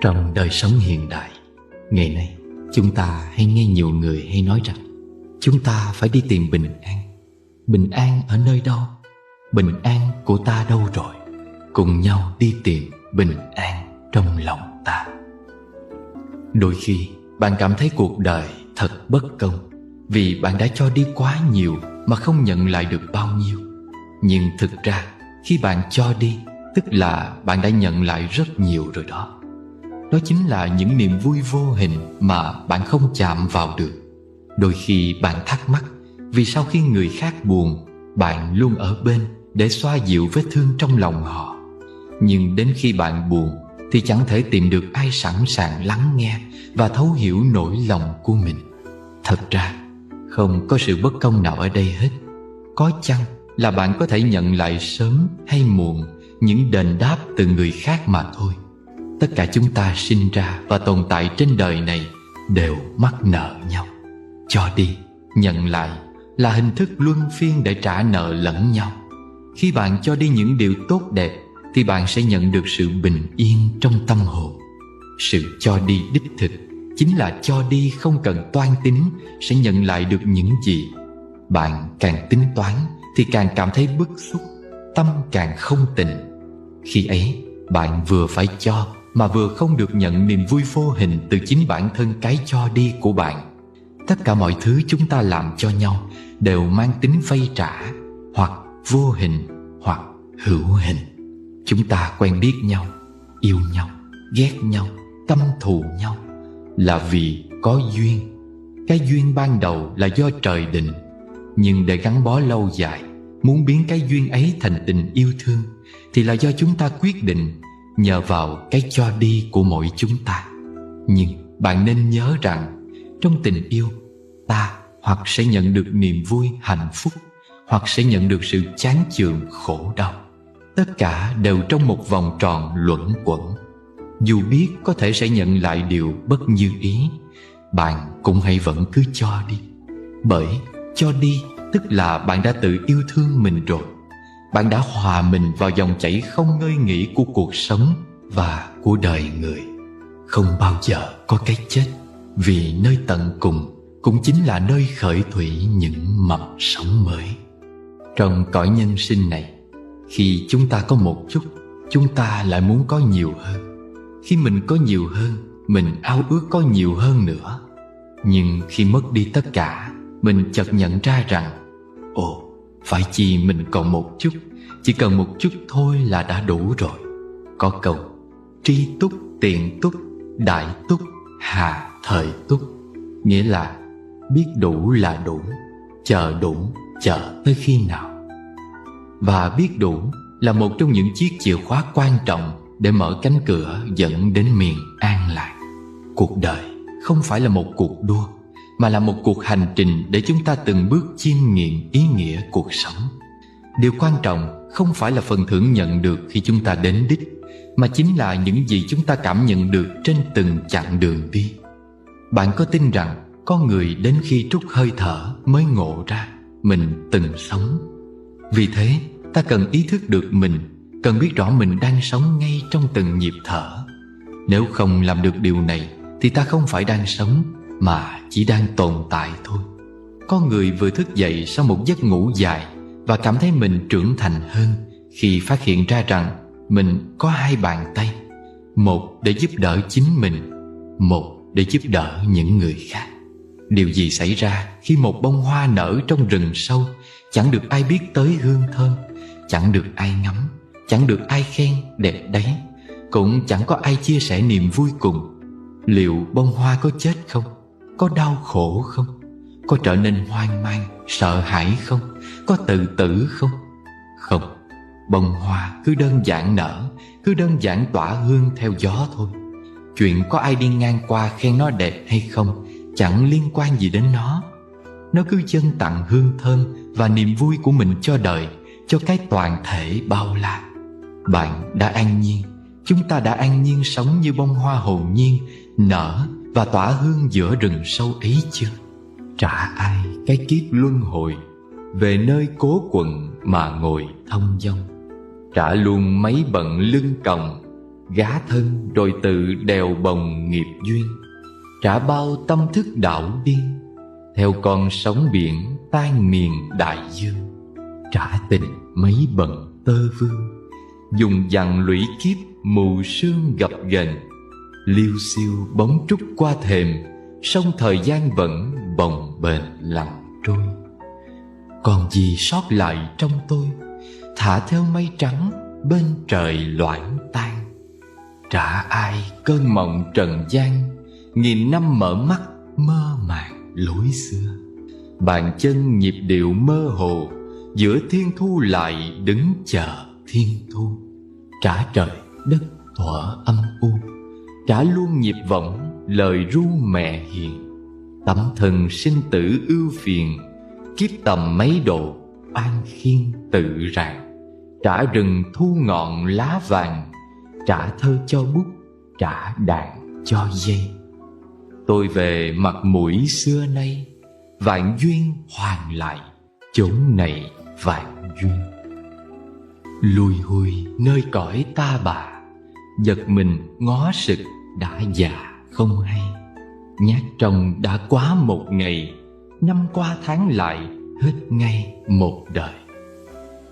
Trong đời sống hiện đại, ngày nay chúng ta hay nghe nhiều người hay nói rằng chúng ta phải đi tìm bình an. Bình an ở nơi đâu? Bình an của ta đâu rồi? Cùng nhau đi tìm bình an trong lòng ta. Đôi khi bạn cảm thấy cuộc đời thật bất công, vì bạn đã cho đi quá nhiều mà không nhận lại được bao nhiêu. Nhưng thực ra khi bạn cho đi, tức là bạn đã nhận lại rất nhiều rồi đó. Đó chính là những niềm vui vô hình mà bạn không chạm vào được. Đôi khi bạn thắc mắc vì sao khi người khác buồn, bạn luôn ở bên để xoa dịu vết thương trong lòng họ. Nhưng đến khi bạn buồn thì chẳng thể tìm được ai sẵn sàng lắng nghe và thấu hiểu nỗi lòng của mình. Thật ra không có sự bất công nào ở đây hết. Có chăng là bạn có thể nhận lại sớm hay muộn những đền đáp từ người khác mà thôi. Tất cả chúng ta sinh ra và tồn tại trên đời này đều mắc nợ nhau. Cho đi, nhận lại là hình thức luân phiên để trả nợ lẫn nhau. Khi bạn cho đi những điều tốt đẹp thì bạn sẽ nhận được sự bình yên trong tâm hồn. Sự cho đi đích thực chính là cho đi không cần toan tính sẽ nhận lại được những gì. Bạn càng tính toán thì càng cảm thấy bức xúc, tâm càng không tịnh. Khi ấy bạn vừa phải cho mà vừa không được nhận niềm vui vô hình từ chính bản thân cái cho đi của bạn. Tất cả mọi thứ chúng ta làm cho nhau đều mang tính vay trả, hoặc vô hình hoặc hữu hình. Chúng ta quen biết nhau, yêu nhau, ghét nhau, căm thù nhau là vì có duyên. Cái duyên ban đầu là do trời định, nhưng để gắn bó lâu dài, muốn biến cái duyên ấy thành tình yêu thương thì là do chúng ta quyết định, nhờ vào cái cho đi của mỗi chúng ta. Nhưng bạn nên nhớ rằng trong tình yêu, ta hoặc sẽ nhận được niềm vui hạnh phúc, hoặc sẽ nhận được sự chán chường khổ đau. Tất cả đều trong một vòng tròn luẩn quẩn. Dù biết có thể sẽ nhận lại điều bất như ý, bạn cũng hãy vẫn cứ cho đi. Bởi cho đi tức là bạn đã tự yêu thương mình rồi. Bạn đã hòa mình vào dòng chảy không ngơi nghỉ của cuộc sống và của đời người. Không bao giờ có cái chết, vì nơi tận cùng cũng chính là nơi khởi thủy những mầm sống mới. Trong cõi nhân sinh này, khi chúng ta có một chút, chúng ta lại muốn có nhiều hơn. Khi mình có nhiều hơn, mình ao ước có nhiều hơn nữa. Nhưng khi mất đi tất cả, mình chợt nhận ra rằng ồ, phải chi mình còn một chút, chỉ cần một chút thôi là đã đủ rồi. Có câu tri túc, tiện túc, đại túc, hà thời túc, nghĩa là biết đủ là đủ, chờ đủ, chờ tới khi nào. Và biết đủ là một trong những chiếc chìa khóa quan trọng để mở cánh cửa dẫn đến miền an lạc. Cuộc đời không phải là một cuộc đua, mà là một cuộc hành trình để chúng ta từng bước chiêm nghiệm ý nghĩa cuộc sống. Điều quan trọng không phải là phần thưởng nhận được khi chúng ta đến đích, mà chính là những gì chúng ta cảm nhận được trên từng chặng đường đi. Bạn có tin rằng có người đến khi trút hơi thở mới ngộ ra mình từng sống? Vì thế ta cần ý thức được mình, cần biết rõ mình đang sống ngay trong từng nhịp thở. Nếu không làm được điều này thì ta không phải đang sống, mà chỉ đang tồn tại thôi. Có người vừa thức dậy sau một giấc ngủ dài và cảm thấy mình trưởng thành hơn khi phát hiện ra rằng mình có hai bàn tay, một để giúp đỡ chính mình, một để giúp đỡ những người khác. Điều gì xảy ra khi một bông hoa nở trong rừng sâu, chẳng được ai biết tới hương thơm, chẳng được ai ngắm, chẳng được ai khen đẹp đấy, cũng chẳng có ai chia sẻ niềm vui cùng? Liệu bông hoa có chết không? Có đau khổ không? Có trở nên hoang mang, sợ hãi không? Có tự tử không? Không, bông hoa cứ đơn giản nở, cứ đơn giản tỏa hương theo gió thôi. Chuyện có ai đi ngang qua khen nó đẹp hay không chẳng liên quan gì đến nó. Nó cứ dâng tặng hương thơm và niềm vui của mình cho đời, cho cái toàn thể bao la. Bạn đã an nhiên, chúng ta đã an nhiên sống như bông hoa hồn nhiên nở và tỏa hương giữa rừng sâu ấy chưa? Trả ai cái kiếp luân hồi, về nơi cố quần mà ngồi thông dong. Trả luôn mấy bận lưng còng, gá thân rồi tự đèo bồng nghiệp duyên, trả bao tâm thức đảo điên, theo con sóng biển tan miền đại dương. Trả tình mấy bận tơ vương, dùng dằn lũy kiếp mù sương gập ghềnh. Liêu xiêu bóng trúc qua thềm, sông thời gian vẫn bồng bềnh lặng trôi. Còn gì sót lại trong tôi, thả theo mây trắng bên trời loãng tan. Trả ai cơn mộng trần gian, nghìn năm mở mắt mơ màng lối xưa. Bàn chân nhịp điệu mơ hồ, giữa thiên thu lại đứng chờ thiên thu. Trả trời đất thuở âm u, trả luôn nhịp vọng lời ru mẹ hiền. Tấm thân sinh tử ưu phiền, kiếp tầm mấy độ an khiên tự ràng. Trả rừng thu ngọn lá vàng, trả thơ cho bút, trả đàn cho dây. Tôi về mặt mũi xưa nay, vạn duyên hoàn lại chốn này vạn duyên. Lùi hùi nơi cõi ta bà, giật mình ngó sực đã già không hay. Nhát trong đã quá một ngày, năm qua tháng lại hết ngay một đời.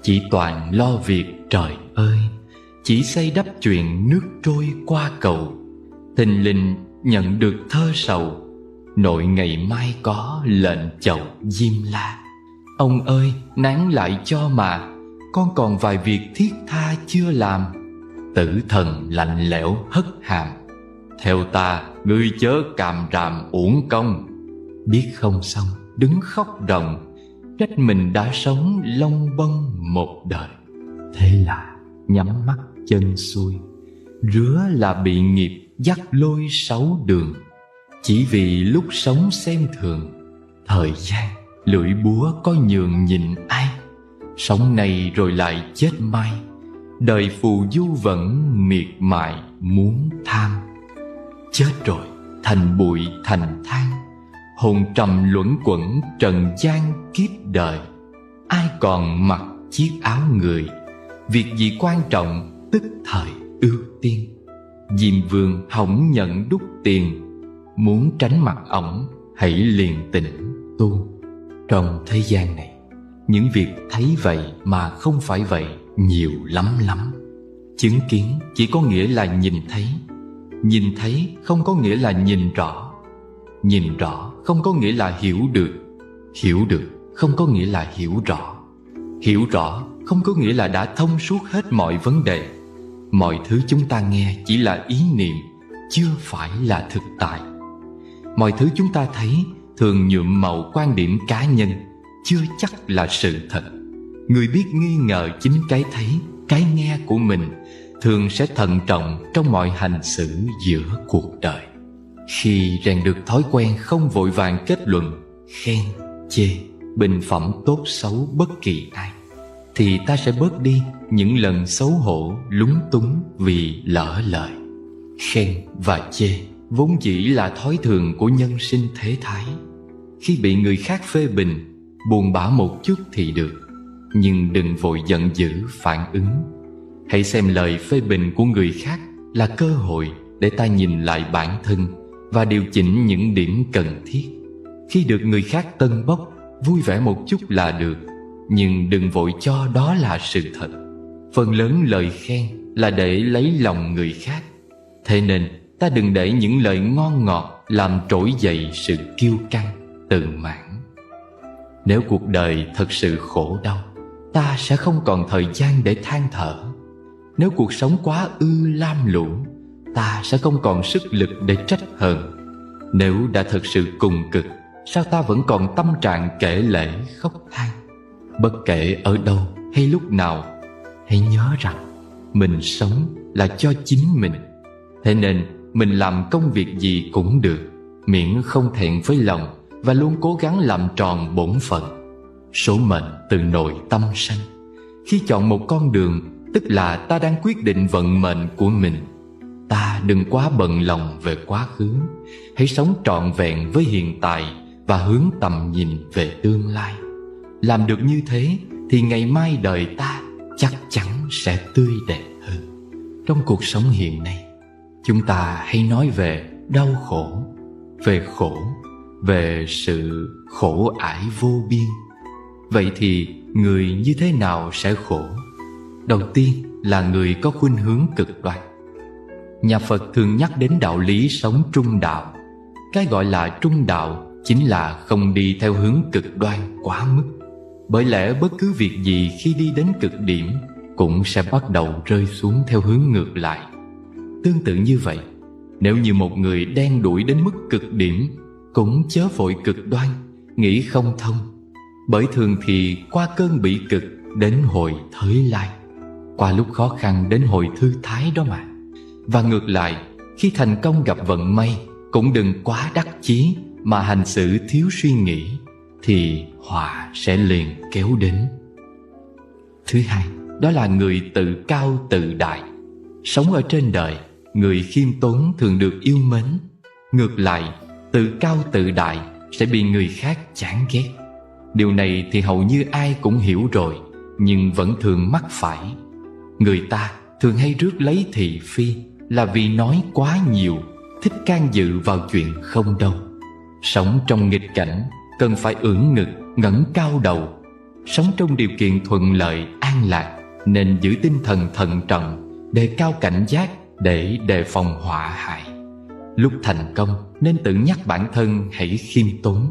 Chỉ toàn lo việc trời ơi, chỉ xây đắp chuyện nước trôi qua cầu. Thình lình nhận được thơ sầu, nội ngày mai có lệnh chầu diêm la. Ông ơi nán lại cho mà, con còn vài việc thiết tha chưa làm. Tử thần lạnh lẽo hất hàm, theo ta ngươi chớ càm ràm uổng công. Biết không xong đứng khóc ròng, trách mình đã sống lông bông một đời. Thế là nhắm mắt chân xuôi, rứa là bị nghiệp dắt lôi sáu đường. Chỉ vì lúc sống xem thường, thời gian lưỡi búa có nhường nhịn ai. Sống này rồi lại chết mai, đời phù du vẫn miệt mài muốn tham. Chết rồi thành bụi thành than, hồn trầm luẩn quẩn trần gian kiếp đời. Ai còn mặc chiếc áo người, việc gì quan trọng tức thời ưu tiên. Diêm vương hỏng nhận đúc tiền, muốn tránh mặt ổng hãy liền tỉnh tu. Trong thế gian này, những việc thấy vậy mà không phải vậy nhiều lắm lắm. Chứng kiến chỉ có nghĩa là nhìn thấy, nhìn thấy không có nghĩa là nhìn rõ, nhìn rõ không có nghĩa là hiểu được, hiểu được không có nghĩa là hiểu rõ, hiểu rõ không có nghĩa là đã thông suốt hết mọi vấn đề. Mọi thứ chúng ta nghe chỉ là ý niệm, chưa phải là thực tại. Mọi thứ chúng ta thấy thường nhuộm màu quan điểm cá nhân, chưa chắc là sự thật. Người biết nghi ngờ chính cái thấy, cái nghe của mình thường sẽ thận trọng trong mọi hành xử giữa cuộc đời. Khi rèn được thói quen không vội vàng kết luận, khen, chê, bình phẩm tốt xấu bất kỳ ai, thì ta sẽ bớt đi những lần xấu hổ, lúng túng vì lỡ lời. Khen và chê vốn dĩ là thói thường của nhân sinh thế thái. Khi bị người khác phê bình, buồn bã một chút thì được, nhưng đừng vội giận dữ phản ứng. Hãy xem lời phê bình của người khác là cơ hội để ta nhìn lại bản thân và điều chỉnh những điểm cần thiết. Khi được người khác tâng bốc, vui vẻ một chút là được, nhưng đừng vội cho đó là sự thật. Phần lớn lời khen là để lấy lòng người khác. Thế nên ta đừng để những lời ngon ngọt làm trỗi dậy sự kiêu căng, tự mãn. Nếu cuộc đời thật sự khổ đau, ta sẽ không còn thời gian để than thở. Nếu cuộc sống quá ư lam lũ, ta sẽ không còn sức lực để trách hờn. Nếu đã thật sự cùng cực, sao ta vẫn còn tâm trạng kể lể khóc than? Bất kể ở đâu hay lúc nào, hãy nhớ rằng mình sống là cho chính mình. Thế nên mình làm công việc gì cũng được, miễn không thẹn với lòng và luôn cố gắng làm tròn bổn phận. Số mệnh từ nội tâm sanh. Khi chọn một con đường, tức là ta đang quyết định vận mệnh của mình. Ta đừng quá bận lòng về quá khứ, hãy sống trọn vẹn với hiện tại và hướng tầm nhìn về tương lai. Làm được như thế thì ngày mai đời ta chắc chắn sẽ tươi đẹp hơn. Trong cuộc sống hiện nay, chúng ta hay nói về đau khổ, về khổ, về sự khổ ải vô biên. Vậy thì người như thế nào sẽ khổ? Đầu tiên là người có khuynh hướng cực đoan. Nhà Phật thường nhắc đến đạo lý sống trung đạo. Cái gọi là trung đạo chính là không đi theo hướng cực đoan quá mức. Bởi lẽ bất cứ việc gì khi đi đến cực điểm cũng sẽ bắt đầu rơi xuống theo hướng ngược lại. Tương tự như vậy, nếu như một người đen đủi đến mức cực điểm, cũng chớ vội cực đoan, nghĩ không thông. Bởi thường thì qua cơn bị cực đến hồi thới lai, qua lúc khó khăn đến hồi thư thái đó mà. Và ngược lại, khi thành công gặp vận may, cũng đừng quá đắc chí mà hành xử thiếu suy nghĩ, thì họa sẽ liền kéo đến. Thứ hai, đó là người tự cao tự đại. Sống ở trên đời, người khiêm tốn thường được yêu mến. Ngược lại, tự cao tự đại sẽ bị người khác chán ghét. Điều này thì hầu như ai cũng hiểu rồi, nhưng vẫn thường mắc phải. Người ta thường hay rước lấy thị phi là vì nói quá nhiều, thích can dự vào chuyện không đâu. Sống trong nghịch cảnh cần phải ưỡn ngực, ngẩng cao đầu. Sống trong điều kiện thuận lợi, an lạc nên giữ tinh thần thận trọng, đề cao cảnh giác để đề phòng họa hại. Lúc thành công nên tự nhắc bản thân hãy khiêm tốn,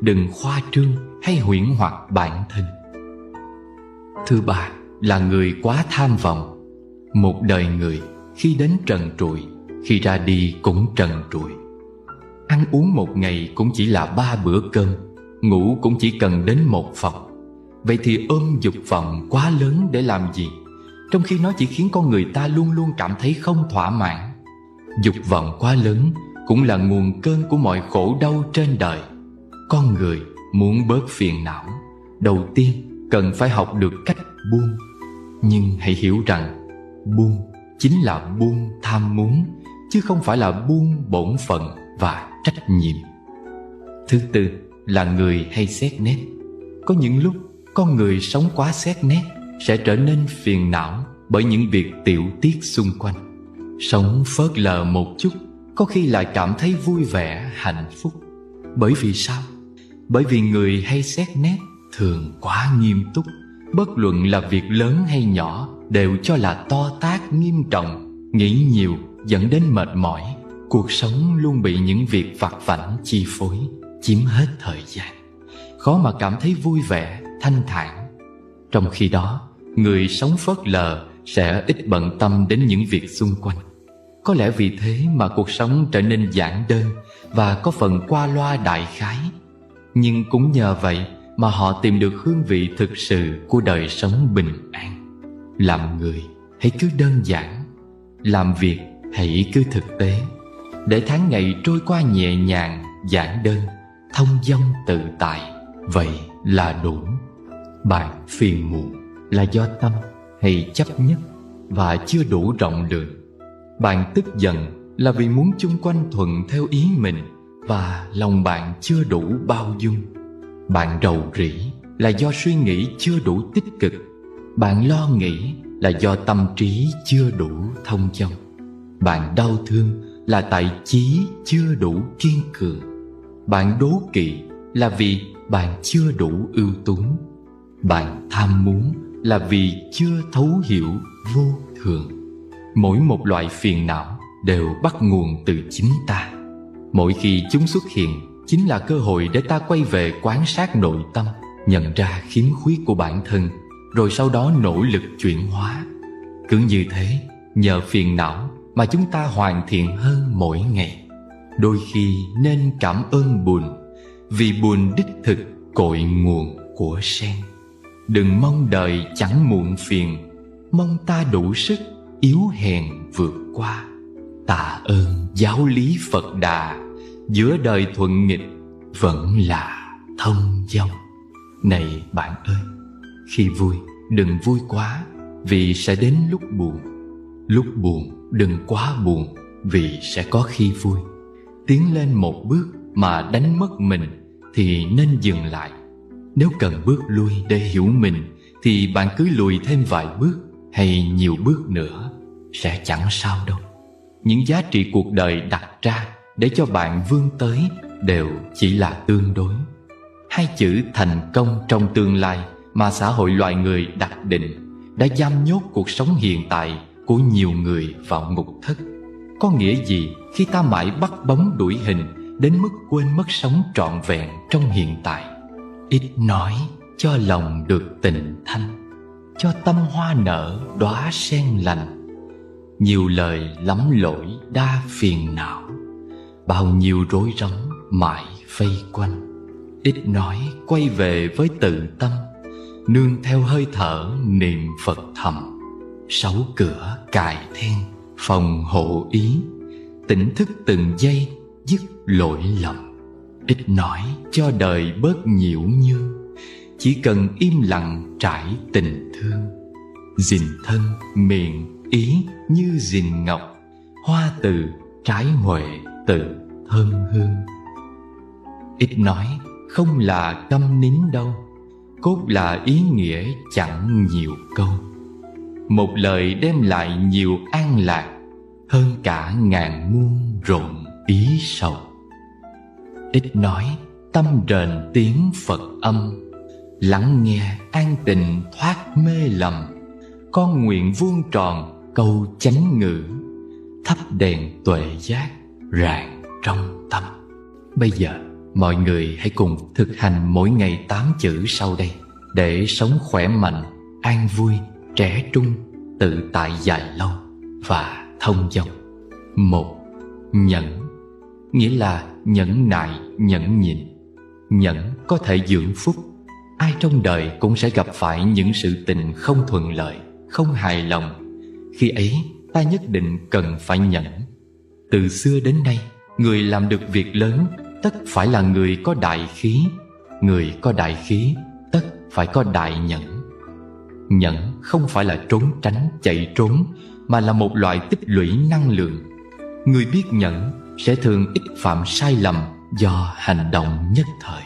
đừng khoa trương hay huyễn hoặc bản thân. Thứ ba là người quá tham vọng. Một đời người khi đến trần trụi, khi ra đi cũng trần trụi. Ăn uống một ngày cũng chỉ là 3 bữa cơm, ngủ cũng chỉ cần đến 1 phòng. Vậy thì ôm dục vọng quá lớn để làm gì? Trong khi nó chỉ khiến con người ta luôn luôn cảm thấy không thỏa mãn. Dục vọng quá lớn cũng là nguồn cơn của mọi khổ đau trên đời. Con người muốn bớt phiền não, đầu tiên cần phải học được cách buông. Nhưng hãy hiểu rằng buông chính là buông tham muốn, chứ không phải là buông bổn phận và trách nhiệm. Thứ tư là người hay xét nét. Có những lúc con người sống quá xét nét sẽ trở nên phiền não bởi những việc tiểu tiết xung quanh. Sống phớt lờ một chút có khi lại cảm thấy vui vẻ, hạnh phúc. Bởi vì sao? Bởi vì người hay xét nét thường quá nghiêm túc. Bất luận là việc lớn hay nhỏ đều cho là to tát nghiêm trọng. Nghĩ nhiều dẫn đến mệt mỏi. Cuộc sống luôn bị những việc vặt vãnh chi phối, chiếm hết thời gian. Khó mà cảm thấy vui vẻ, thanh thản. Trong khi đó, người sống phớt lờ sẽ ít bận tâm đến những việc xung quanh. Có lẽ vì thế mà cuộc sống trở nên giản đơn và có phần qua loa đại khái. Nhưng cũng nhờ vậy mà họ tìm được hương vị thực sự của đời sống bình an. Làm người hãy cứ đơn giản, làm việc hãy cứ thực tế, để tháng ngày trôi qua nhẹ nhàng, giản đơn, thông dong tự tại. Vậy là đủ. Bạn phiền muộn là do tâm hay chấp nhất và chưa đủ rộng lượng. Bạn tức giận là vì muốn chung quanh thuận theo ý mình và lòng bạn chưa đủ bao dung. Bạn rầu rĩ là do suy nghĩ chưa đủ tích cực. Bạn lo nghĩ là do tâm trí chưa đủ thông dong. Bạn đau thương là tại chí chưa đủ kiên cường. Bạn đố kỵ là vì bạn chưa đủ ưu tú. Bạn tham muốn là vì chưa thấu hiểu vô thường. Mỗi một loại phiền não đều bắt nguồn từ chính ta. Mỗi khi chúng xuất hiện chính là cơ hội để ta quay về quan sát nội tâm, nhận ra khiếm khuyết của bản thân, rồi sau đó nỗ lực chuyển hóa. Cứ như thế, nhờ phiền não mà chúng ta hoàn thiện hơn mỗi ngày. Đôi khi nên cảm ơn buồn, vì buồn đích thực cội nguồn của sen. Đừng mong đời chẳng muộn phiền, mong ta đủ sức yếu hèn vượt qua. Tạ ơn giáo lý Phật Đà, giữa đời thuận nghịch vẫn là thông dong. Này bạn ơi, khi vui đừng vui quá, vì sẽ đến lúc buồn. Lúc buồn đừng quá buồn, vì sẽ có khi vui. Tiến lên một bước mà đánh mất mình thì nên dừng lại. Nếu cần bước lui để hiểu mình thì bạn cứ lùi thêm vài bước hay nhiều bước nữa. sẽ chẳng sao đâu. Những giá trị cuộc đời đặt ra để cho bạn vươn tới đều chỉ là tương đối. Hai chữ thành công trong tương lai mà xã hội loài người đặt định đã giam nhốt cuộc sống hiện tại của nhiều người vào ngục thất. Có nghĩa gì khi ta mãi bắt bóng đuổi hình đến mức quên mất sống trọn vẹn trong hiện tại? Ít nói cho lòng được tịnh thanh, cho tâm hoa nở đóa sen lành. Nhiều lời lắm lỗi đa phiền não, bao nhiêu rối rắm mãi vây quanh. Ít nói quay về với tự tâm, nương theo hơi thở niệm Phật thầm. Sáu cửa cài then phòng hộ ý, tỉnh thức từng giây dứt lỗi lầm. Ít nói cho đời bớt nhiễu nhương, chỉ cần im lặng trải tình thương. Gìn thân miệng ý như gìn ngọc, hoa từ trái huệ tự thơm hương. Ít nói không là câm nín đâu, cốt là ý nghĩa chẳng nhiều câu. Một lời đem lại nhiều an lạc, hơn cả ngàn muôn rộn ý sầu. Ít nói tâm rền tiếng Phật âm, lắng nghe an tịnh thoát mê lầm. Con nguyện vuông tròn câu chánh ngữ, thắp đèn tuệ giác rạng trong tâm. Bây giờ mọi người hãy cùng thực hành mỗi ngày 8 chữ sau đây để sống khỏe mạnh, an vui, trẻ trung, tự tại dài lâu và thông dong. 1. Nhẫn, nghĩa là nhẫn nại, nhẫn nhịn. Nhẫn có thể dưỡng phúc. Ai trong đời cũng sẽ gặp phải những sự tình không thuận lợi, không hài lòng. Khi ấy ta nhất định cần phải nhẫn. Từ xưa đến nay, người làm được việc lớn tất phải là người có đại khí. Người có đại khí tất phải có đại nhẫn. Nhẫn không phải là trốn tránh, chạy trốn, mà là một loại tích lũy năng lượng. Người biết nhẫn sẽ thường ít phạm sai lầm do hành động nhất thời.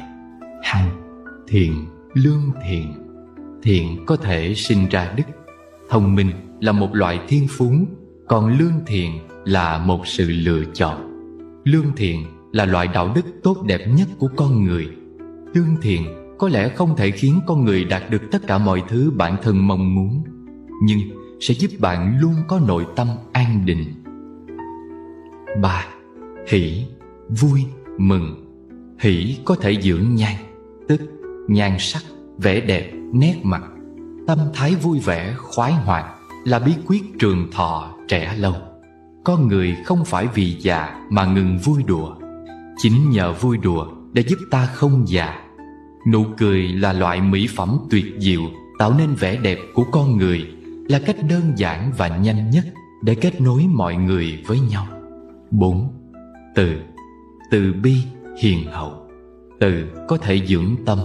2. Thiện, lương thiện. Thiện có thể sinh ra đức. Thông minh là một loại thiên phú, còn lương thiện là một sự lựa chọn. Lương thiện là loại đạo đức tốt đẹp nhất của con người. Lương thiện có lẽ không thể khiến con người đạt được tất cả mọi thứ bản thân mong muốn, nhưng sẽ giúp bạn luôn có nội tâm an định. 3. Hỷ, vui, mừng. Hỷ có thể dưỡng nhan, tức nhan sắc, vẻ đẹp, nét mặt. Tâm thái vui vẻ, khoái hoạt là bí quyết trường thọ, trẻ lâu. Con người không phải vì già mà ngừng vui đùa. Chính nhờ vui đùa để giúp ta không già. Nụ cười là loại mỹ phẩm tuyệt diệu tạo nên vẻ đẹp của con người, là cách đơn giản và nhanh nhất để kết nối mọi người với nhau. 4. Từ, từ bi, hiền hậu. Từ có thể dưỡng tâm.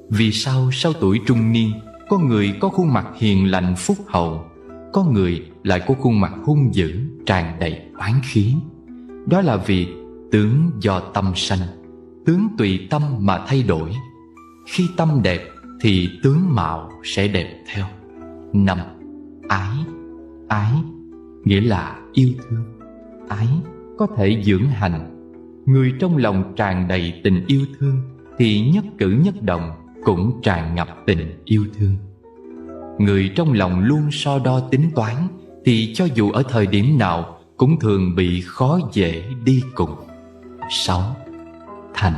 Vì sao sau tuổi trung niên, có người có khuôn mặt hiền lành phúc hậu, có người lại có khuôn mặt hung dữ, tràn đầy oán khí? Đó là vì tướng do tâm sanh, tướng tùy tâm mà thay đổi. Khi tâm đẹp thì tướng mạo sẽ đẹp theo. 5. Ái, ái nghĩa là yêu thương. Ái có thể dưỡng hành. Người trong lòng tràn đầy tình yêu thương thì nhất cử nhất động cũng tràn ngập tình yêu thương. Người trong lòng luôn so đo tính toán thì cho dù ở thời điểm nào cũng thường bị khó dễ đi cùng. 6. Thành,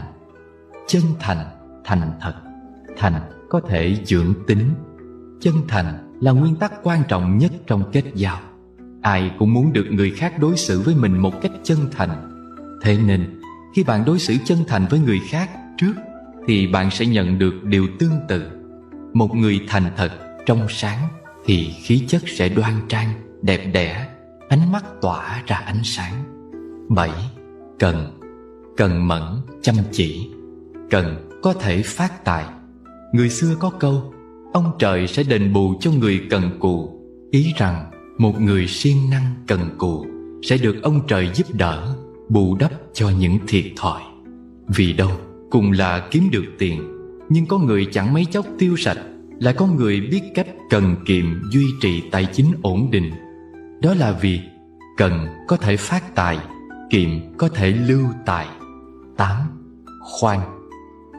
chân thành, thành thật. Thành có thể dưỡng tính. Chân thành là nguyên tắc quan trọng nhất trong kết giao. Ai cũng muốn được người khác đối xử với mình một cách chân thành. Thế nên khi bạn đối xử chân thành với người khác trước thì bạn sẽ nhận được điều tương tự. Một người thành thật, trong sáng thì khí chất sẽ đoan trang, đẹp đẽ, ánh mắt tỏa ra ánh sáng. 7. Cần, cần mẫn, chăm chỉ. Cần có thể phát tài. Người xưa có câu, ông trời sẽ đền bù cho người cần cù, ý rằng một người siêng năng cần cù sẽ được ông trời giúp đỡ, bù đắp cho những thiệt thòi. Vì đâu cùng là kiếm được tiền, nhưng có người chẳng mấy chốc tiêu sạch, lại có người biết cách cần kiệm duy trì tài chính ổn định. Đó là vì cần có thể phát tài, kiệm có thể lưu tài. 8.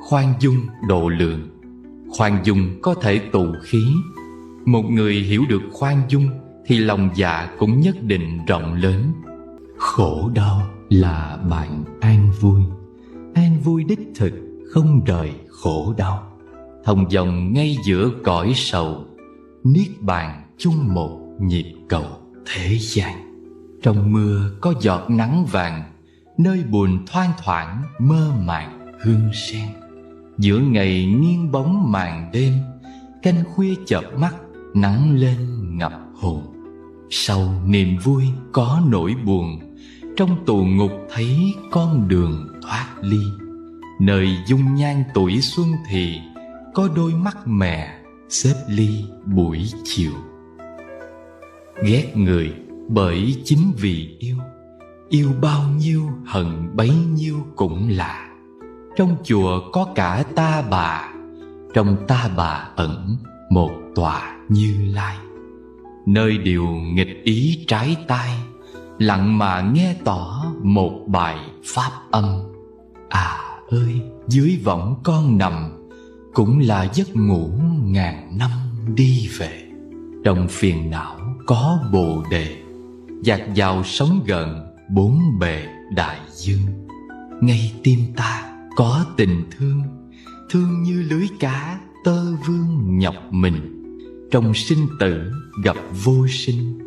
Khoan dung độ lượng. Khoan dung có thể tụ khí. Một người hiểu được khoan dung thì lòng dạ cũng nhất định rộng lớn. Khổ đau là bạn an vui. An vui đích thực không rời khổ đau. Thông dòng ngay giữa cõi sầu, niết bàn chung một nhịp cầu thế gian. Trong mưa có giọt nắng vàng, nơi buồn thoang thoảng mơ màng hương sen. Giữa ngày nghiêng bóng màn đêm, canh khuya chợp mắt nắng lên ngập hồn. Sau niềm vui có nỗi buồn, trong tù ngục thấy con đường thoát ly. Nơi dung nhan tuổi xuân thì có đôi mắt mẹ xếp ly buổi chiều. Ghét người bởi chính vì yêu, yêu bao nhiêu hận bấy nhiêu cũng lạ. Trong chùa có cả ta bà, trong ta bà ẩn một tòa Như Lai. Nơi điều nghịch ý trái tai, lặng mà nghe tỏ một bài pháp âm. À ơi, dưới võng con nằm, cũng là giấc ngủ ngàn năm đi về. Trong phiền não có Bồ Đề, dạt dào sóng gần bốn bề đại dương. Ngay tim ta có tình thương, thương như lưới cá tơ vương nhọc mình. Trong sinh tử gặp vô sinh,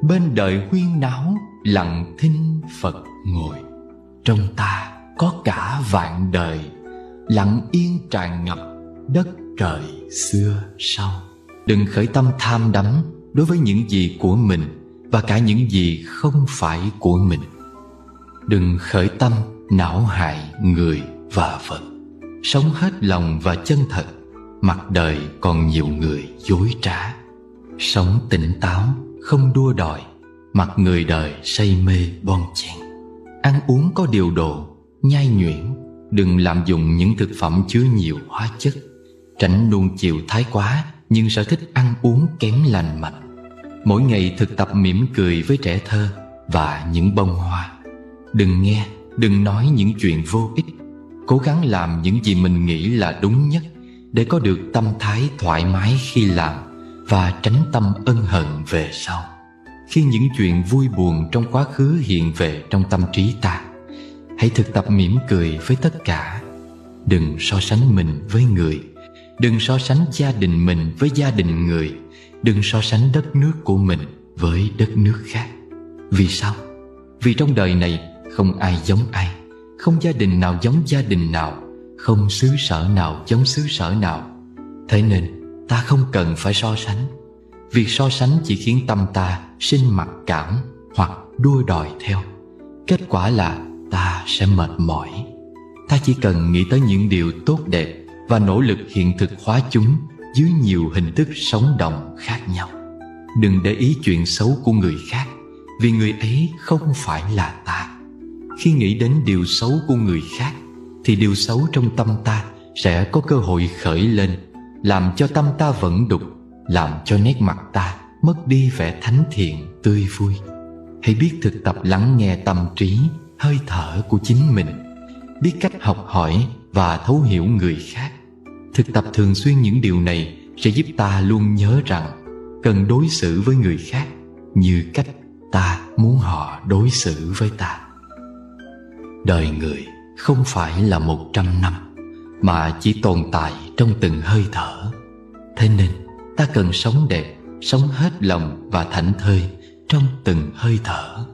bên đời huyên náo lặng thinh Phật ngồi. Trong ta có cả vạn đời, lặng yên tràn ngập đất trời xưa sau. Đừng khởi tâm tham đắm đối với những gì của mình và cả những gì không phải của mình. Đừng khởi tâm não hại người và Phật. Sống hết lòng và chân thật, mặt đời còn nhiều người dối trá. Sống tỉnh táo, không đua đòi, mặt người đời say mê bon chen. Ăn uống có điều độ, nhai nhuyễn. Đừng lạm dụng những thực phẩm chứa nhiều hóa chất. Tránh nuông chiều thái quá, nhưng sở thích ăn uống kém lành mạnh. Mỗi ngày thực tập mỉm cười với trẻ thơ và những bông hoa. Đừng nghe, đừng nói những chuyện vô ích. Cố gắng làm những gì mình nghĩ là đúng nhất, để có được tâm thái thoải mái khi làm và tránh tâm ân hận về sau. Khi những chuyện vui buồn trong quá khứ hiện về trong tâm trí ta, hãy thực tập mỉm cười với tất cả. Đừng so sánh mình với người. Đừng so sánh gia đình mình với gia đình người. Đừng so sánh đất nước của mình với đất nước khác. Vì sao? Vì trong đời này không ai giống ai, không gia đình nào giống gia đình nào, không xứ sở nào giống xứ sở nào. Thế nên ta không cần phải so sánh. Việc so sánh chỉ khiến tâm ta sinh mặc cảm hoặc đua đòi theo. Kết quả là ta sẽ mệt mỏi. Ta chỉ cần nghĩ tới những điều tốt đẹp và nỗ lực hiện thực hóa chúng dưới nhiều hình thức sống động khác nhau. Đừng để ý chuyện xấu của người khác, vì người ấy không phải là ta. Khi nghĩ đến điều xấu của người khác, thì điều xấu trong tâm ta sẽ có cơ hội khởi lên, làm cho tâm ta vẫn đục, làm cho nét mặt ta mất đi vẻ thánh thiện tươi vui. Hãy biết thực tập lắng nghe tâm trí, hơi thở của chính mình, biết cách học hỏi và thấu hiểu người khác. Thực tập thường xuyên những điều này sẽ giúp ta luôn nhớ rằng cần đối xử với người khác như cách ta muốn họ đối xử với ta. Đời người không phải là 100 năm, mà chỉ tồn tại trong từng hơi thở. Thế nên ta cần sống đẹp, sống hết lòng và thảnh thơi trong từng hơi thở,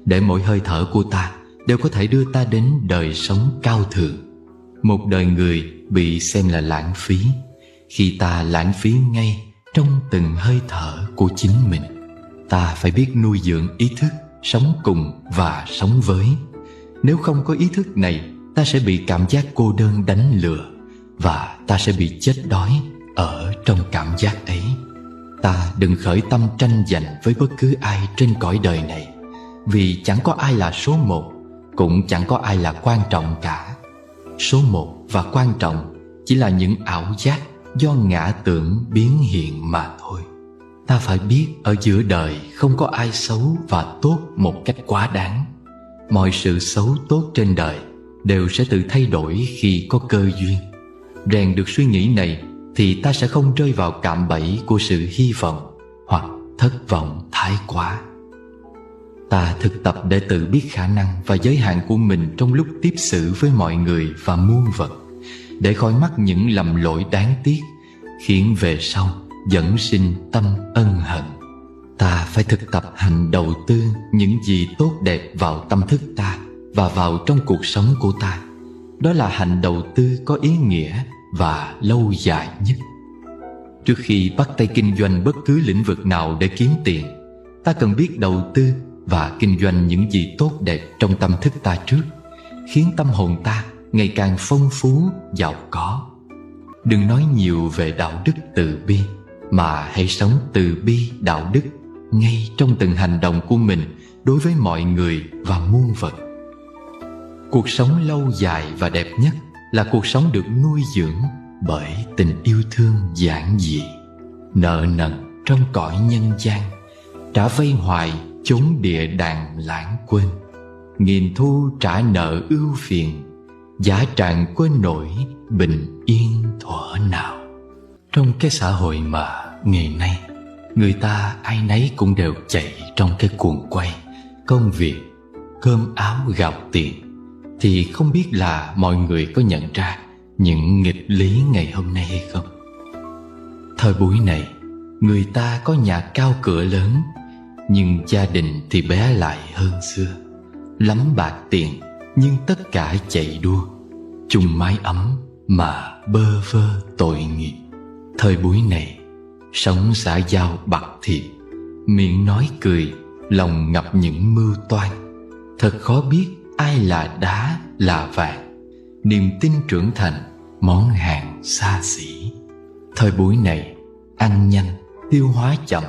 để mỗi hơi thở của ta đều có thể đưa ta đến đời sống cao thượng. Một đời người bị xem là lãng phí khi ta lãng phí ngay trong từng hơi thở của chính mình. Ta phải biết nuôi dưỡng ý thức sống cùng và sống với. Nếu không có ý thức này, ta sẽ bị cảm giác cô đơn đánh lừa, và ta sẽ bị chết đói ở trong cảm giác ấy. Ta đừng khởi tâm tranh giành với bất cứ ai trên cõi đời này, vì chẳng có ai là số một, cũng chẳng có ai là quan trọng cả. Số một và quan trọng chỉ là những ảo giác do ngã tưởng biến hiện mà thôi. Ta phải biết ở giữa đời không có ai xấu và tốt một cách quá đáng. Mọi sự xấu tốt trên đời đều sẽ tự thay đổi khi có cơ duyên. Rèn được suy nghĩ này thì ta sẽ không rơi vào cạm bẫy của sự hy vọng hoặc thất vọng thái quá. Ta thực tập để tự biết khả năng và giới hạn của mình trong lúc tiếp xử với mọi người và muôn vật, để khỏi mắc những lầm lỗi đáng tiếc khiến về sau dẫn sinh tâm ân hận. Ta phải thực tập hành đầu tư những gì tốt đẹp vào tâm thức ta và vào trong cuộc sống của ta. Đó là hành đầu tư có ý nghĩa và lâu dài nhất. Trước khi bắt tay kinh doanh bất cứ lĩnh vực nào để kiếm tiền, ta cần biết đầu tư và kinh doanh những gì tốt đẹp trong tâm thức ta trước, khiến tâm hồn ta ngày càng phong phú, giàu có. Đừng nói nhiều về đạo đức từ bi, mà hãy sống từ bi đạo đức ngay trong từng hành động của mình đối với mọi người và muôn vật. Cuộc sống lâu dài và đẹp nhất là cuộc sống được nuôi dưỡng bởi tình yêu thương giản dị. Nợ nần trong cõi nhân gian, trả vay hoài chốn địa đàng lãng quên. Nghìn thu trả nợ ưu phiền, giá tràng quên nổi bình yên thuở nào. Trong cái xã hội mà ngày nay người ta ai nấy cũng đều chạy trong cái cuồng quay công việc, cơm áo gạo tiền, thì không biết là mọi người có nhận ra những nghịch lý ngày hôm nay hay không? Thời buổi này, người ta có nhà cao cửa lớn, nhưng gia đình thì bé lại hơn xưa. Lắm bạc tiền, nhưng tất cả chạy đua, chung mái ấm mà bơ vơ tội nghiệp. Thời buổi này, sống xã giao bạc thiệt, miệng nói cười, lòng ngập những mưu toan. Thật khó biết ai là đá là vàng, niềm tin trưởng thành món hàng xa xỉ. Thời buổi này, ăn nhanh, tiêu hóa chậm,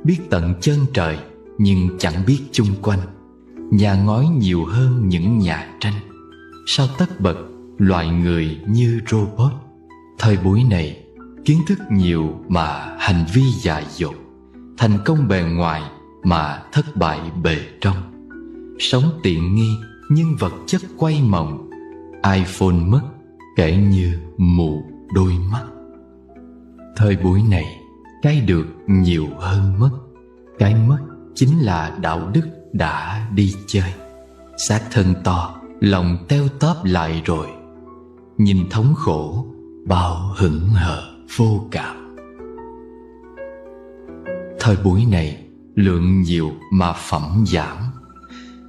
biết tận chân trời nhưng chẳng biết chung quanh. Nhà ngói nhiều hơn những nhà tranh, sao tất bật loài người như robot. Thời buổi này, kiến thức nhiều mà hành vi dại dột, thành công bề ngoài mà thất bại bề trong. Sống tiện nghi nhưng vật chất quay mộng, iPhone mất kể như mù đôi mắt. Thời buổi này, cái được nhiều hơn mất, cái mất chính là đạo đức đã đi chơi. Xác thân to, lòng teo tóp lại rồi, nhìn thống khổ, bao hững hờ vô cảm. Thời buổi này, lượng nhiều mà phẩm giảm,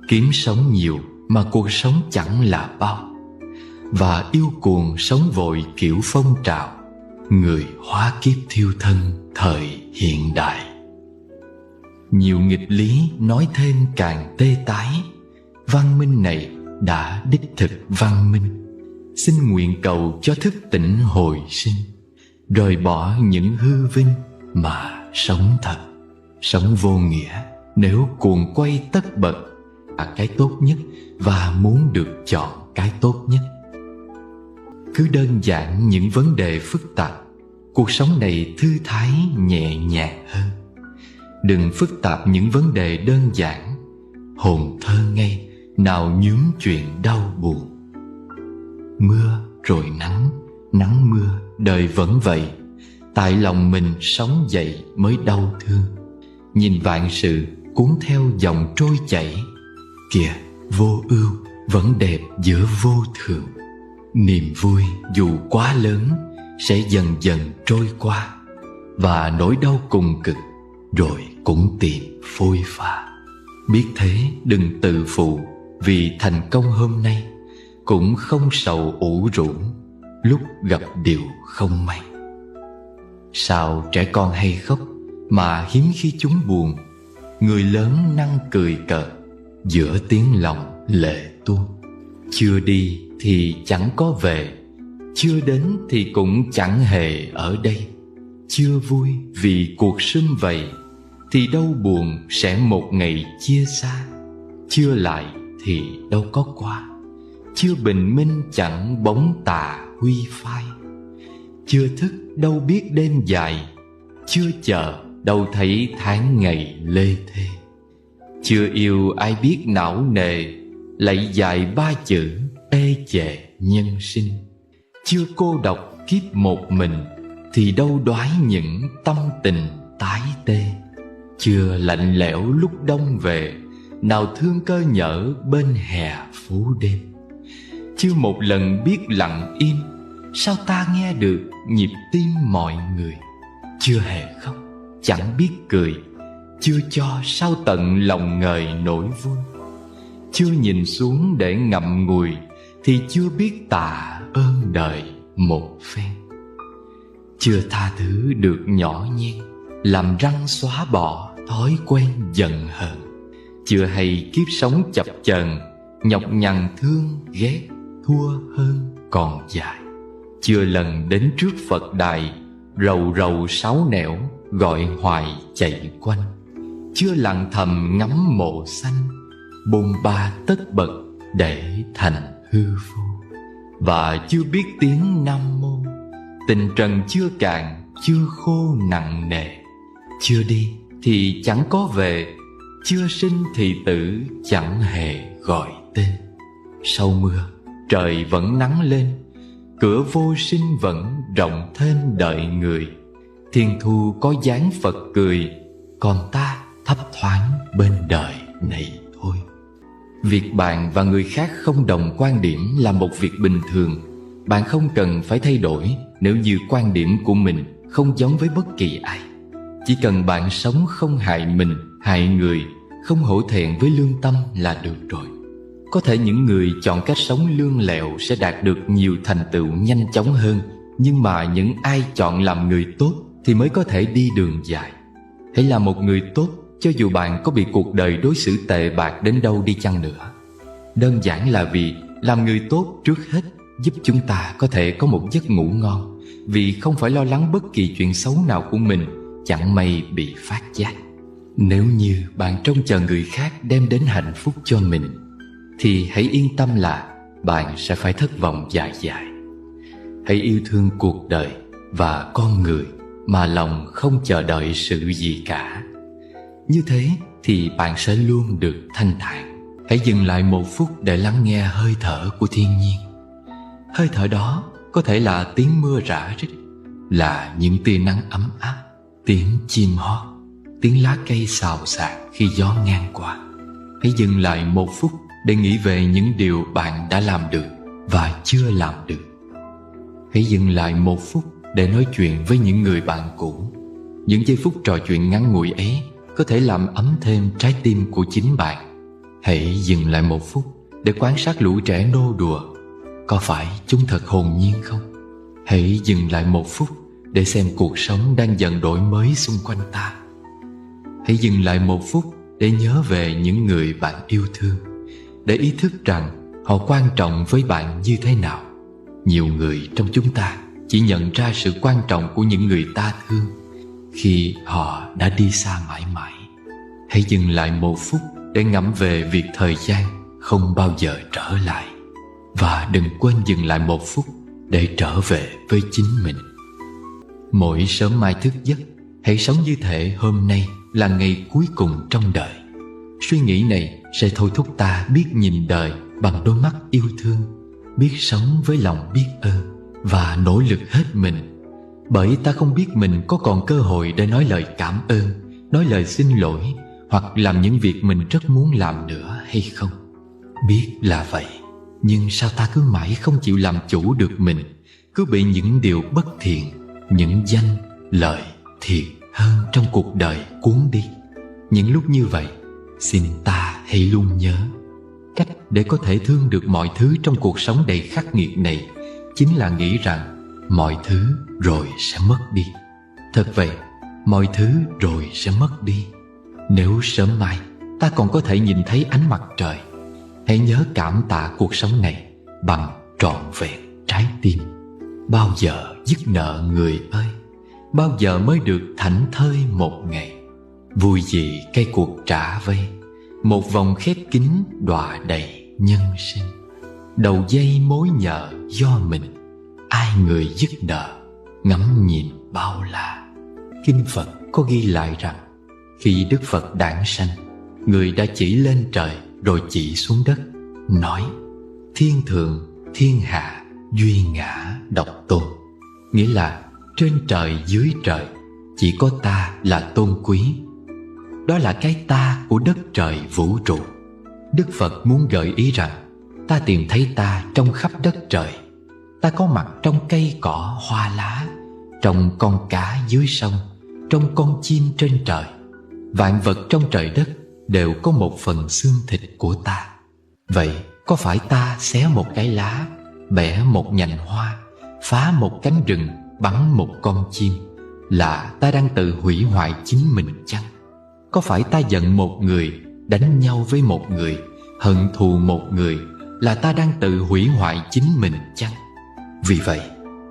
kiếm sống nhiều mà cuộc sống chẳng là bao, và yêu cuồng sống vội kiểu phong trào, người hóa kiếp thiêu thân thời hiện đại. Nhiều nghịch lý nói thêm càng tê tái. Văn minh này đã đích thực văn minh, xin nguyện cầu cho thức tỉnh hồi sinh, rời bỏ những hư vinh mà sống thật. Sống vô nghĩa nếu cuồng quay tất bật là cái tốt nhất và muốn được chọn cái tốt nhất. Cứ đơn giản những vấn đề phức tạp, cuộc sống này thư thái nhẹ nhàng hơn. Đừng phức tạp những vấn đề đơn giản, hồn thơ ngây nào nhuốm chuyện đau buồn. Mưa rồi nắng, nắng mưa đời vẫn vậy, tại lòng mình sống dậy mới đau thương. Nhìn vạn sự cuốn theo dòng trôi chảy, kìa vô ưu vẫn đẹp giữa vô thường. Niềm vui dù quá lớn sẽ dần dần trôi qua, và nỗi đau cùng cực rồi cũng tìm phôi pha. Biết thế đừng tự phụ, vì thành công hôm nay cũng không sầu ủ rũ lúc gặp điều không may. Sao trẻ con hay khóc mà hiếm khi chúng buồn, người lớn năng cười cợt giữa tiếng lòng lệ tuôn. Chưa đi thì chẳng có về, chưa đến thì cũng chẳng hề ở đây. Chưa vui vì cuộc sum vầy, thì đâu buồn sẽ một ngày chia xa. Chưa lại thì đâu có qua, chưa bình minh chẳng bóng tà huy phai. Chưa thức đâu biết đêm dài, chưa chờ đâu thấy tháng ngày lê thê. Chưa yêu ai biết não nề, lạy dài ba chữ ê chề nhân sinh. Chưa cô độc kiếp một mình, thì đâu đoái những tâm tình tái tê. Chưa lạnh lẽo lúc đông về, nào thương cơ nhở bên hè phố đêm. Chưa một lần biết lặng im, sao ta nghe được nhịp tim mọi người. Chưa hề khóc, chẳng biết cười, chưa cho sao tận lòng ngời nỗi vui. Chưa nhìn xuống để ngậm ngùi, thì chưa biết tạ ơn đời một phen. Chưa tha thứ được nhỏ nhen, làm răng xóa bỏ thói quen giận hờn. Chưa hay kiếp sống chập chờn, nhọc nhằn thương ghét thua hơn còn dài. Chưa lần đến trước Phật đài, rầu rầu sáo nẻo gọi hoài chạy quanh. Chưa lặng thầm ngắm mộ xanh, bôn ba tất bật để thành hư vô. Và chưa biết tiếng Nam Mô, tình trần chưa cạn, chưa khô nặng nề. Chưa đi thì chẳng có về, chưa sinh thì tử chẳng hề gọi tên. Sau mưa trời vẫn nắng lên, cửa vô sinh vẫn rộng thênh đợi người. Thiên thu có dáng Phật cười, còn ta thấp thoáng bên đời này thôi. Việc bạn và người khác không đồng quan điểm là một việc bình thường. Bạn không cần phải thay đổi nếu như quan điểm của mình không giống với bất kỳ ai. Chỉ cần bạn sống không hại mình, hại người, không hổ thẹn với lương tâm là được rồi. Có thể những người chọn cách sống lương lẹo sẽ đạt được nhiều thành tựu nhanh chóng hơn, nhưng mà những ai chọn làm người tốt thì mới có thể đi đường dài. Hãy là một người tốt, cho dù bạn có bị cuộc đời đối xử tệ bạc đến đâu đi chăng nữa. Đơn giản là vì làm người tốt trước hết giúp chúng ta có thể có một giấc ngủ ngon, vì không phải lo lắng bất kỳ chuyện xấu nào của mình chẳng may bị phát giác. Nếu như bạn trông chờ người khác đem đến hạnh phúc cho mình, thì hãy yên tâm là bạn sẽ phải thất vọng dài dài. Hãy yêu thương cuộc đời và con người mà lòng không chờ đợi sự gì cả. Như thế thì bạn sẽ luôn được thanh thản. Hãy dừng lại một phút để lắng nghe hơi thở của thiên nhiên. Hơi thở đó có thể là tiếng mưa rã rích, là những tia nắng ấm áp, tiếng chim hót, tiếng lá cây xào xạc khi gió ngang qua. Hãy dừng lại một phút để nghĩ về những điều bạn đã làm được và chưa làm được. Hãy dừng lại một phút để nói chuyện với những người bạn cũ. Những giây phút trò chuyện ngắn ngủi ấy có thể làm ấm thêm trái tim của chính bạn. Hãy dừng lại một phút để quan sát lũ trẻ nô đùa. Có phải chúng thật hồn nhiên không? Hãy dừng lại một phút để xem cuộc sống đang dần đổi mới xung quanh ta. Hãy dừng lại một phút để nhớ về những người bạn yêu thương, để ý thức rằng họ quan trọng với bạn như thế nào. Nhiều người trong chúng ta chỉ nhận ra sự quan trọng của những người ta thương khi họ đã đi xa mãi mãi. Hãy dừng lại một phút để ngẫm về việc thời gian không bao giờ trở lại. Và đừng quên dừng lại một phút để trở về với chính mình. Mỗi sớm mai thức giấc, hãy sống như thể hôm nay là ngày cuối cùng trong đời. Suy nghĩ này sẽ thôi thúc ta biết nhìn đời bằng đôi mắt yêu thương, biết sống với lòng biết ơn và nỗ lực hết mình. Bởi ta không biết mình có còn cơ hội để nói lời cảm ơn, nói lời xin lỗi hoặc làm những việc mình rất muốn làm nữa hay không. Biết là vậy, nhưng sao ta cứ mãi không chịu làm chủ được mình, cứ bị những điều bất thiện, những danh, lợi, thiệt hơn trong cuộc đời cuốn đi. Những lúc như vậy, xin ta hãy luôn nhớ, cách để có thể thương được mọi thứ trong cuộc sống đầy khắc nghiệt này chính là nghĩ rằng mọi thứ rồi sẽ mất đi. Thật vậy, mọi thứ rồi sẽ mất đi. Nếu sớm mai ta còn có thể nhìn thấy ánh mặt trời, hãy nhớ cảm tạ cuộc sống này bằng trọn vẹn trái tim. Bao giờ dứt nợ người ơi, bao giờ mới được thảnh thơi một ngày. Vui gì cây cuộc trả vây, một vòng khép kín đọa đầy nhân sinh. Đầu dây mối nhợ do mình, ai người dứt nợ, ngắm nhìn bao la. Kinh Phật có ghi lại rằng khi Đức Phật đản sanh, Người đã chỉ lên trời rồi chỉ xuống đất, nói: thiên thượng, thiên hạ, duy ngã độc tôn. Nghĩa là trên trời dưới trời chỉ có ta là tôn quý. Đó là cái ta của đất trời vũ trụ. Đức Phật muốn gợi ý rằng ta tìm thấy ta trong khắp đất trời. Ta có mặt trong cây cỏ hoa lá, trong con cá dưới sông, trong con chim trên trời. Vạn vật trong trời đất đều có một phần xương thịt của ta. Vậy có phải ta xé một cái lá, bẻ một nhành hoa, phá một cánh rừng, bắn một con chim là ta đang tự hủy hoại chính mình chăng? Có phải ta giận một người, đánh nhau với một người, hận thù một người là ta đang tự hủy hoại chính mình chăng? Vì vậy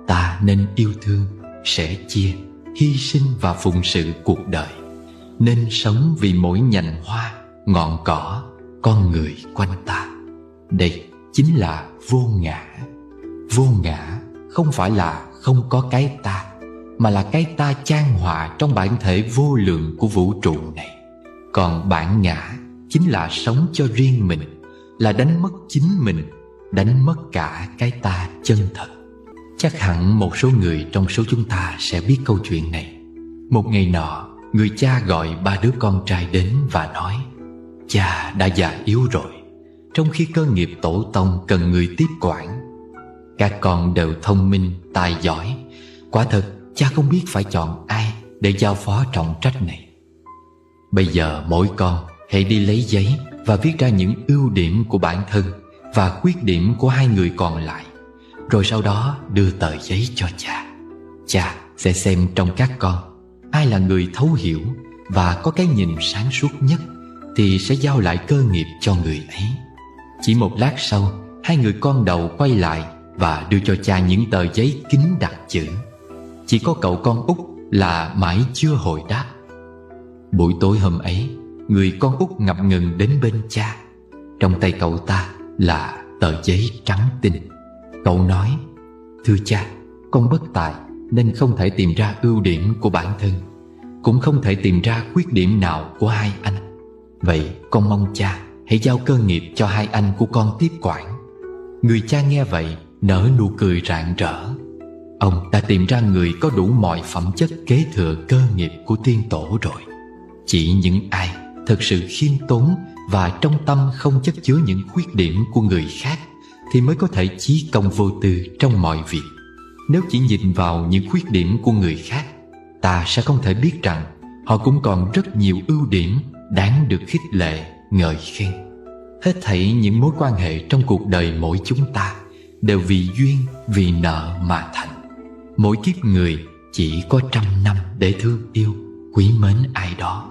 ta nên yêu thương, sẻ chia, hy sinh và phụng sự cuộc đời. Nên sống vì mỗi nhành hoa, ngọn cỏ, con người quanh ta. Đây chính là vô ngã. Vô ngã không phải là không có cái ta, mà là cái ta chan hòa trong bản thể vô lượng của vũ trụ này. Còn bản ngã chính là sống cho riêng mình, là đánh mất chính mình, đánh mất cả cái ta chân thật. Chắc hẳn một số người trong số chúng ta sẽ biết câu chuyện này. Một ngày nọ, người cha gọi ba đứa con trai đến và nói: cha đã già yếu rồi, trong khi cơ nghiệp tổ tông cần người tiếp quản. Các con đều thông minh, tài giỏi. Quả thật cha không biết phải chọn ai để giao phó trọng trách này. Bây giờ mỗi con hãy đi lấy giấy và viết ra những ưu điểm của bản thân và khuyết điểm của hai người còn lại, rồi sau đó đưa tờ giấy cho cha. Cha sẽ xem trong các con ai là người thấu hiểu và có cái nhìn sáng suốt nhất, thì sẽ giao lại cơ nghiệp cho người ấy. Chỉ một lát sau, hai người con đầu quay lại và đưa cho cha những tờ giấy kín đặc chữ. Chỉ có cậu con út là mãi chưa hồi đáp. Buổi tối hôm ấy, người con út ngập ngừng đến bên cha. Trong tay cậu ta là tờ giấy trắng tinh. Cậu nói: thưa cha, con bất tài nên không thể tìm ra ưu điểm của bản thân, cũng không thể tìm ra khuyết điểm nào của hai anh. Vậy con mong cha hãy giao cơ nghiệp cho hai anh của con tiếp quản. Người cha nghe vậy nở nụ cười rạng rỡ. Ông đã tìm ra người có đủ mọi phẩm chất kế thừa cơ nghiệp của tiên tổ rồi. Chỉ những ai thật sự khiêm tốn và trong tâm không chất chứa những khuyết điểm của người khác thì mới có thể chí công vô tư trong mọi việc. Nếu chỉ nhìn vào những khuyết điểm của người khác, ta sẽ không thể biết rằng họ cũng còn rất nhiều ưu điểm đáng được khích lệ, ngợi khen. Hết thảy những mối quan hệ trong cuộc đời mỗi chúng ta đều vì duyên, vì nợ mà thành. Mỗi kiếp người chỉ có 100 năm để thương yêu, quý mến ai đó.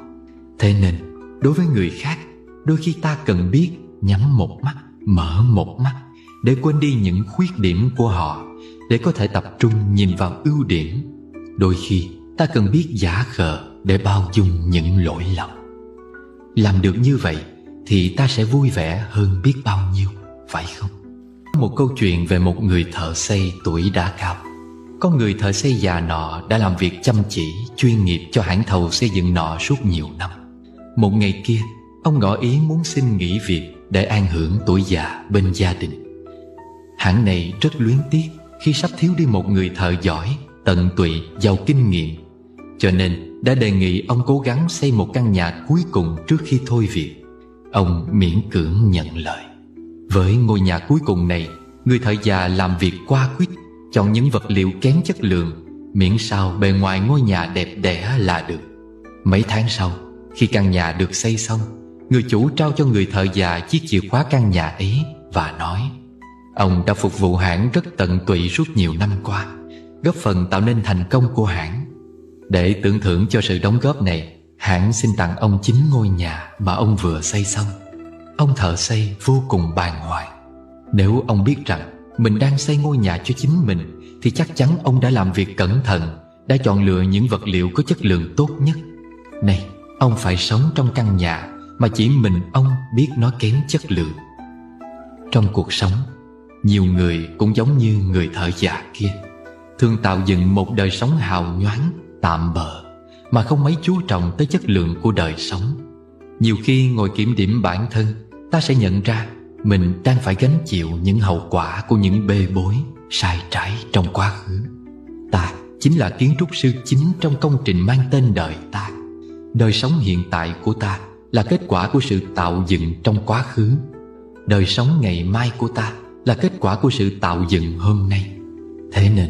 Thế nên, đối với người khác, đôi khi ta cần biết nhắm một mắt, mở một mắt để quên đi những khuyết điểm của họ, để có thể tập trung nhìn vào ưu điểm. Đôi khi ta cần biết giả khờ để bao dung những lỗi lầm. Làm được như vậy thì ta sẽ vui vẻ hơn biết bao nhiêu, phải không? Một câu chuyện về một người thợ xây tuổi đã cao. Có người thợ xây già nọ đã làm việc chăm chỉ, chuyên nghiệp cho hãng thầu xây dựng nọ suốt nhiều năm. Một ngày kia, ông ngỏ ý muốn xin nghỉ việc để an hưởng tuổi già bên gia đình. Hãng này rất luyến tiếc khi sắp thiếu đi một người thợ giỏi, tận tụy, giàu kinh nghiệm, cho nên đã đề nghị ông cố gắng xây một căn nhà cuối cùng trước khi thôi việc. Ông miễn cưỡng nhận lời. Với ngôi nhà cuối cùng này, người thợ già làm việc qua quýt, chọn những vật liệu kém chất lượng, miễn sao bề ngoài ngôi nhà đẹp đẽ là được. Mấy tháng sau, khi căn nhà được xây xong, người chủ trao cho người thợ già chiếc chìa khóa căn nhà ấy và nói: ông đã phục vụ hãng rất tận tụy suốt nhiều năm qua, góp phần tạo nên thành công của hãng. Để tưởng thưởng cho sự đóng góp này, hãng xin tặng ông chính ngôi nhà mà ông vừa xây xong. Ông thợ xây vô cùng bàng hoàng. Nếu ông biết rằng mình đang xây ngôi nhà cho chính mình thì chắc chắn ông đã làm việc cẩn thận, đã chọn lựa những vật liệu có chất lượng tốt nhất. Này, ông phải sống trong căn nhà mà chỉ mình ông biết nó kém chất lượng. Trong cuộc sống, nhiều người cũng giống như người thợ già kia, thường tạo dựng một đời sống hào nhoáng, tạm bợ, mà không mấy chú trọng tới chất lượng của đời sống. Nhiều khi ngồi kiểm điểm bản thân, ta sẽ nhận ra mình đang phải gánh chịu những hậu quả của những bê bối, sai trái trong quá khứ. Ta chính là kiến trúc sư chính trong công trình mang tên đời ta. Đời sống hiện tại của ta là kết quả của sự tạo dựng trong quá khứ. Đời sống ngày mai của ta là kết quả của sự tạo dựng hôm nay. Thế nên,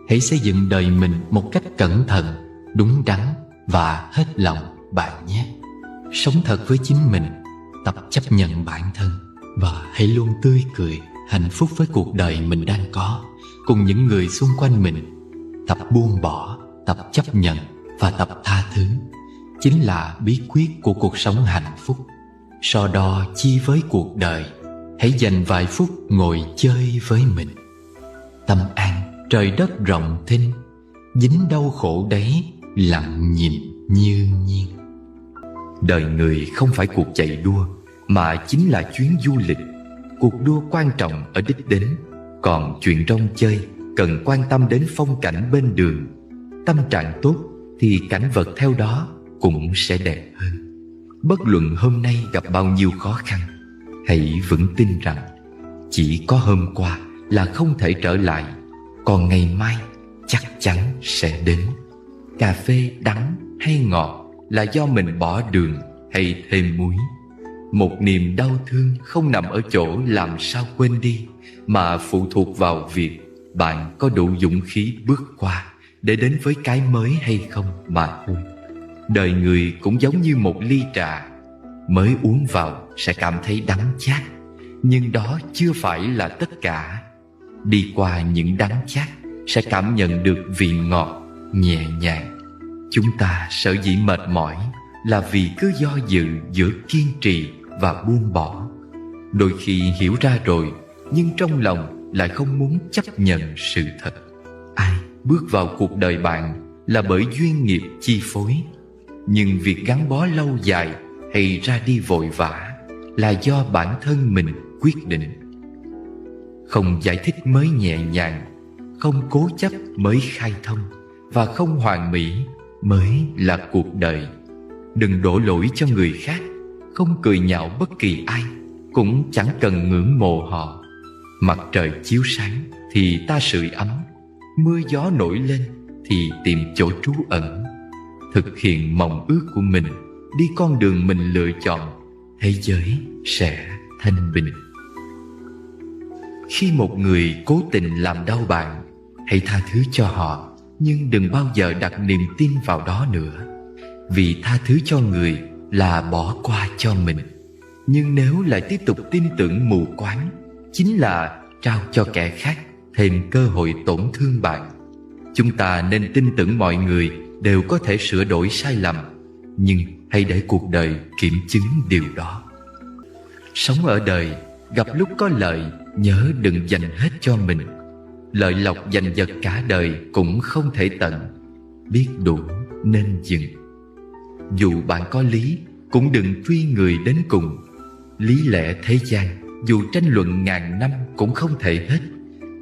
hãy xây dựng đời mình một cách cẩn thận, đúng đắn và hết lòng bạn nhé. Sống thật với chính mình, tập chấp nhận bản thân và hãy luôn tươi cười, hạnh phúc với cuộc đời mình đang có, cùng những người xung quanh mình. Tập buông bỏ, tập chấp nhận và tập tha thứ chính là bí quyết của cuộc sống hạnh phúc. So đo chi với cuộc đời, hãy dành vài phút ngồi chơi với mình. Tâm an, trời đất rộng thinh, dính đau khổ đấy, lặng nhìn như nhiên. Đời người không phải cuộc chạy đua, mà chính là chuyến du lịch. Cuộc đua quan trọng ở đích đến, còn chuyện rong chơi cần quan tâm đến phong cảnh bên đường. Tâm trạng tốt thì cảnh vật theo đó cũng sẽ đẹp hơn. Bất luận hôm nay gặp bao nhiêu khó khăn, hãy vững tin rằng chỉ có hôm qua là không thể trở lại, còn ngày mai chắc chắn sẽ đến. Cà phê đắng hay ngọt là do mình bỏ đường hay thêm muối. Một niềm đau thương không nằm ở chỗ làm sao quên đi, mà phụ thuộc vào việc bạn có đủ dũng khí bước qua để đến với cái mới hay không mà thôi. Đời người cũng giống như một ly trà, mới uống vào sẽ cảm thấy đắng chát, nhưng đó chưa phải là tất cả. Đi qua những đắng chát sẽ cảm nhận được vị ngọt nhẹ nhàng. Chúng ta sở dĩ mệt mỏi là vì cứ do dự giữa kiên trì và buông bỏ. Đôi khi hiểu ra rồi, nhưng trong lòng lại không muốn chấp nhận sự thật. Ai bước vào cuộc đời bạn là bởi duyên nghiệp chi phối, nhưng việc gắn bó lâu dài hay ra đi vội vã là do bản thân mình quyết định. Không giải thích mới nhẹ nhàng, không cố chấp mới khai thông, và không hoàn mỹ mới là cuộc đời. Đừng đổ lỗi cho người khác, không cười nhạo bất kỳ ai, cũng chẳng cần ngưỡng mộ họ. Mặt trời chiếu sáng thì ta sưởi ấm, mưa gió nổi lên thì tìm chỗ trú ẩn. Thực hiện mong ước của mình, đi con đường mình lựa chọn, thế giới sẽ thanh bình. Khi một người cố tình làm đau bạn, hãy tha thứ cho họ, nhưng đừng bao giờ đặt niềm tin vào đó nữa. Vì tha thứ cho người là bỏ qua cho mình. Nhưng nếu lại tiếp tục tin tưởng mù quáng, chính là trao cho kẻ khác thêm cơ hội tổn thương bạn. Chúng ta nên tin tưởng mọi người đều có thể sửa đổi sai lầm, nhưng hãy để cuộc đời kiểm chứng điều đó. Sống ở đời, gặp lúc có lợi, nhớ đừng dành hết cho mình. Lợi lộc giành giật cả đời cũng không thể tận, biết đủ nên dừng. Dù bạn có lý, cũng đừng truy người đến cùng. Lý lẽ thế gian, dù tranh luận ngàn năm cũng không thể hết.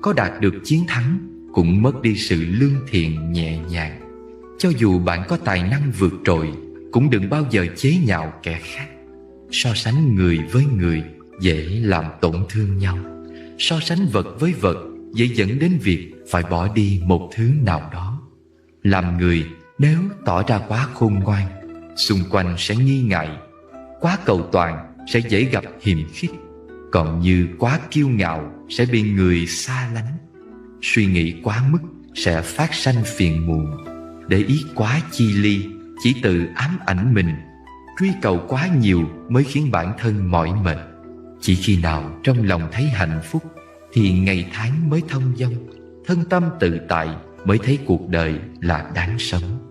Có đạt được chiến thắng, cũng mất đi sự lương thiện nhẹ nhàng. Cho dù bạn có tài năng vượt trội, cũng đừng bao giờ chế nhạo kẻ khác. So sánh người với người dễ làm tổn thương nhau. So sánh vật với vật dễ dẫn đến việc phải bỏ đi một thứ nào đó. Làm người nếu tỏ ra quá khôn ngoan, xung quanh sẽ nghi ngại. Quá cầu toàn sẽ dễ gặp hiềm khích, còn như quá kiêu ngạo sẽ bị người xa lánh. Suy nghĩ quá mức sẽ phát sanh phiền muộn. Để ý quá chi ly chỉ tự ám ảnh mình. Truy cầu quá nhiều mới khiến bản thân mỏi mệt. Chỉ khi nào trong lòng thấy hạnh phúc thì ngày tháng mới thông dong. Thân tâm tự tại mới thấy cuộc đời là đáng sống.